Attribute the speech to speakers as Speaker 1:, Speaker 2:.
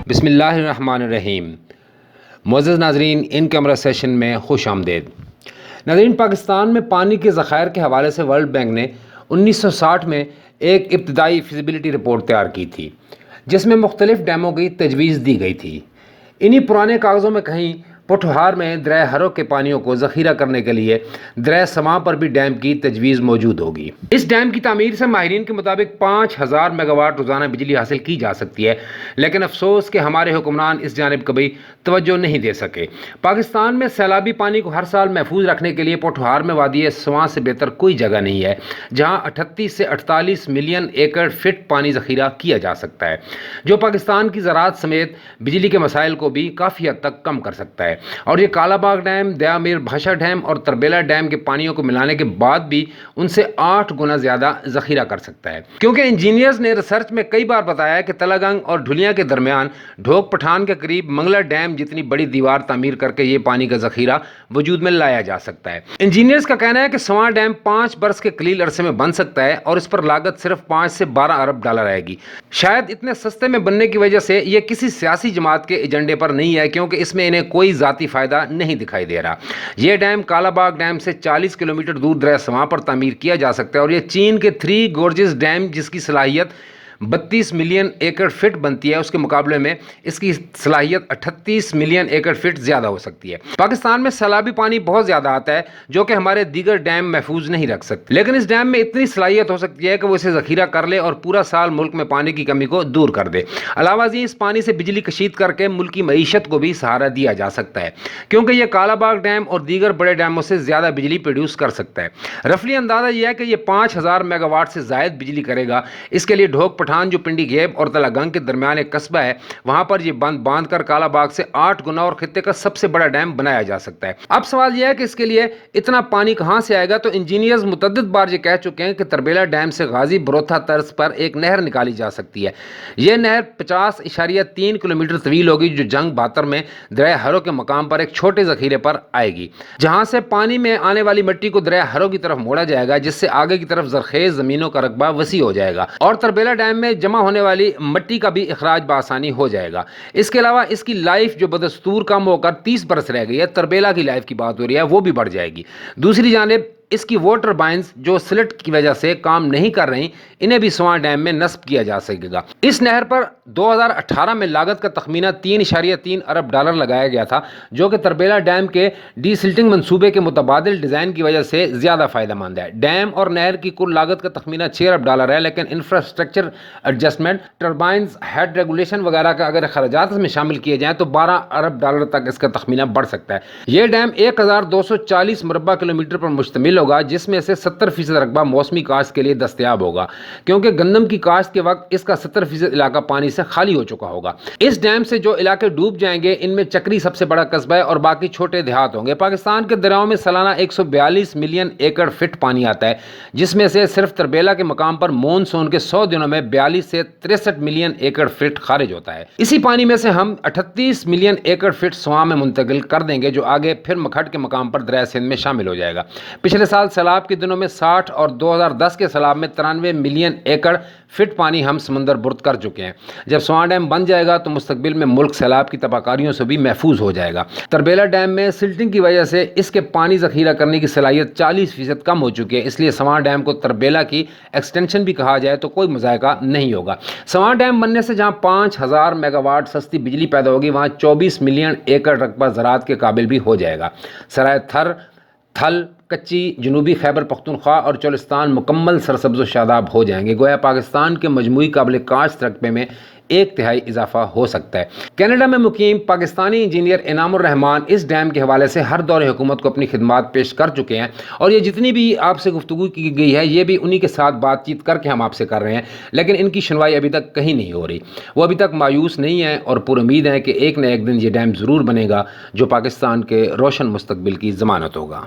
Speaker 1: بسم اللہ الرحمن الرحیم۔ معزز ناظرین، ان کیمرہ سیشن میں خوش آمدید۔ ناظرین، پاکستان میں پانی کے ذخائر کے حوالے سے ورلڈ بینک نے 1960 میں ایک ابتدائی فیزیبلٹی رپورٹ تیار کی تھی جس میں مختلف ڈیموں کی تجویز دی گئی تھی۔ انہی پرانے کاغذوں میں کہیں پوٹھوہار میں دریائے ہرو کے پانیوں کو ذخیرہ کرنے کے لیے دریائے سواں پر بھی ڈیم کی تجویز موجود ہوگی۔ اس ڈیم کی تعمیر سے ماہرین کے مطابق 5000 میگا واٹ روزانہ بجلی حاصل کی جا سکتی ہے، لیکن افسوس کہ ہمارے حکمران اس جانب کبھی توجہ نہیں دے سکے۔ پاکستان میں سیلابی پانی کو ہر سال محفوظ رکھنے کے لیے پوٹھوہار میں وادی سواں سے بہتر کوئی جگہ نہیں ہے جہاں 38 سے 48 ملین ایکڑ فٹ پانی ذخیرہ کیا جا سکتا ہے، جو پاکستان کی زراعت سمیت بجلی کے مسائل کو بھی کافی حد تک کم کر سکتا ہے۔ اور یہ کالا باغ ڈیم، دیا میر بھاشا ڈیم اور تربیلا ڈیم کے پانیوں کو ملانے کے بعد بھی ان سے 8 گنا زیادہ ذخیرہ کر سکتا ہے، کیونکہ انجینئرز نے ریسرچ میں کئی بار بتایا کہ تلہ گنگ اور ڈھلیاں کے درمیان ڈھوک پٹھان کے قریب منگلا ڈیم جتنی بڑی دیوار تعمیر کر کے یہ پانی کا ذخیرہ وجود میں لایا جا سکتا ہے۔ انجینئرز کا کہنا ہے کہ سواں ڈیم 5 برس کے قلیل عرصے میں بن سکتا ہے اور اس پر لاگت صرف 5 سے 12 ارب ڈالر آئے گی۔ شاید اتنے سستے میں بننے کی وجہ سے یہ کسی سیاسی جماعت کے ایجنڈے پر نہیں ہے، کیونکہ اس میں انہیں کوئی ذاتی فائدہ نہیں دکھائی دے رہا۔ یہ ڈیم کالا باغ ڈیم سے 40 کلومیٹر دور دریائے سواں پر تعمیر کیا جا سکتا ہے اور یہ چین کے 3 گورجز ڈیم جس کی صلاحیت 32 ملین ایکڑ فٹ بنتی ہے، اس کے مقابلے میں اس کی صلاحیت 38 ملین ایکڑ فٹ زیادہ ہو سکتی ہے۔ پاکستان میں سیلابی پانی بہت زیادہ آتا ہے جو کہ ہمارے دیگر ڈیم محفوظ نہیں رکھ سکتے، لیکن اس ڈیم میں اتنی صلاحیت ہو سکتی ہے کہ وہ اسے ذخیرہ کر لے اور پورا سال ملک میں پانی کی کمی کو دور کر دے۔ علاوہ ازیں اس پانی سے بجلی کشید کر کے ملک کی معیشت کو بھی سہارا دیا جا سکتا ہے، کیونکہ یہ کالا باغ ڈیم اور دیگر بڑے ڈیموں سے زیادہ بجلی پروڈیوس کر سکتا ہے۔ رفلی اندازہ یہ ہے کہ یہ 5000 میگا واٹ سے زائد بجلی کرے گا۔ اس کے لیے ڈھوک پٹھان جو پنڈی گیب اور تلہ گنگ کے درمیان ایک قصبہ ہے، وہاں پر یہ بند باندھ کر کالا باغ سے 8 گنا اور خطے کا سب سے بڑا ڈیم بنایا جا سکتا ہے۔ اب سوال یہ ہے کہ اس کے لیے اتنا پانی کہاں سے آئے گا؟ تو انجینئرز متعدد بار یہ کہہ چکے ہیں کہ تربیلا ڈیم سے غازی بروتھا طرز پر ایک نہر نکالی جا سکتی ہے۔ یہ نہر 50.3 کلومیٹر طویل ہوگی، جو جنگ باتر میں دریائے ہرو کے مقام پر ایک چھوٹے ذخیرے پر آئے گی، جہاں سے پانی میں آنے والی مٹی کو دریائے ہرو کی طرف موڑا جائے گا، جس سے آگے کی طرف زرخیز زمینوں کا رقبہ وسیع ہو جائے گا اور تربیلا ڈیم میں جمع ہونے والی مٹی کا بھی اخراج بآسانی ہو جائے گا۔ اس کے علاوہ اس کی لائف جو بدستور کم ہو کر 30 برس رہ گئی ہے، تربیلا کی لائف کی بات ہو رہی ہے، وہ بھی بڑھ جائے گی۔ دوسری جانب اس کی واٹر ٹربائنز جو سلٹ کی وجہ سے کام نہیں کر رہی، انہیں بھی سواں ڈیم میں نصب کیا جا سکے گا۔ اس نہر پر 2018 میں لاگت کا تخمینہ 3.3 ارب ڈالر لگایا گیا تھا، جو کہ تربیلا ڈیم کے ڈی سلٹنگ منصوبے کے متبادل ڈیزائن کی وجہ سے زیادہ فائدہ مند ہے۔ ڈیم اور نہر کی کل لاگت کا تخمینہ 6 ارب ڈالر ہے، لیکن infrastructure adjustment, turbines, head regulation وغیرہ کا اگر اخراجات میں شامل کیے جائیں تو 12 ارب ڈالر تک اس کا تخمینہ بڑھ سکتا ہے۔ یہ ڈیم 1240 مربع کلومیٹر پر مشتمل ہوگا، جس میں سے 70% رقبہ موسمی کاشت کے لیے دستیاب ہوگا، کیونکہ گندم کی کاشت کے وقت اس کا 70% علاقہ پانی سے خالی ہو چکا ہوگا۔ اس ڈیم سے جو علاقے ڈوب جائیں گے، ان میں چکری سب سے بڑا قصبہ ہے اور باقی چھوٹے دیہات ہوں گے۔ پاکستان کے دریاؤں میں سالانہ 142 ملین ایکڑ فٹ پانی آتا ہے، جس میں سے صرف تربیلا کے مقام پر مون سون کے 100 دنوں میں 42 سے 63 ملین ایکڑ فٹ خارج ہوتا ہے۔ اسی پانی میں سے ہم 38 ملین ایکڑ فٹ سواں میں منتقل کر دیں گے، جو آگے پھر مکھڈ کے مقام پر دریائے سندھ میں شامل ہو جائے گا۔ پچھلے سال سیلاب کے دنوں میں 60 اور 2010 کے سیلاب میں 93 ملین ایکڑ فٹ پانی ہم سمندر برد کر چکے ہیں۔ جب سواں ڈیم بن جائے گا تو مستقبل میں ملک سیلاب کی تباہ کاریوں سے بھی محفوظ ہو جائے گا۔ تربیلا ڈیم میں سلٹنگ کی وجہ سے اس کے پانی ذخیرہ کرنے کی صلاحیت 40% کم ہو چکی ہے، اس لیے سواں ڈیم کو تربیلا کی ایکسٹینشن بھی کہا جائے تو کوئی مذائقہ نہیں ہوگا۔ سواں ڈیم بننے سے جہاں 5000 میگا واٹ سستی بجلی پیدا ہوگی، وہاں 24 ملین ایکڑ رقبہ زراعت کے قابل بھی ہو جائے گا۔ سرائے تھر، تھل، کچی، جنوبی خیبر پختونخوا اور چولستان مکمل سرسبز و شاداب ہو جائیں گے، گویا پاکستان کے مجموعی قابل کاشت رقبے میں 1/3 اضافہ ہو سکتا ہے۔ کینیڈا میں مقیم پاکستانی انجینئر انعام الرحمان اس ڈیم کے حوالے سے ہر دور حکومت کو اپنی خدمات پیش کر چکے ہیں، اور یہ جتنی بھی آپ سے گفتگو کی گئی ہے، یہ بھی انہی کے ساتھ بات چیت کر کے ہم آپ سے کر رہے ہیں، لیکن ان کی سنوائی ابھی تک کہیں نہیں ہو رہی۔ وہ ابھی تک مایوس نہیں ہیں اور پر امید ہیں کہ ایک نہ ایک دن یہ ڈیم ضرور بنے گا، جو پاکستان کے روشن مستقبل کی ضمانت ہوگا۔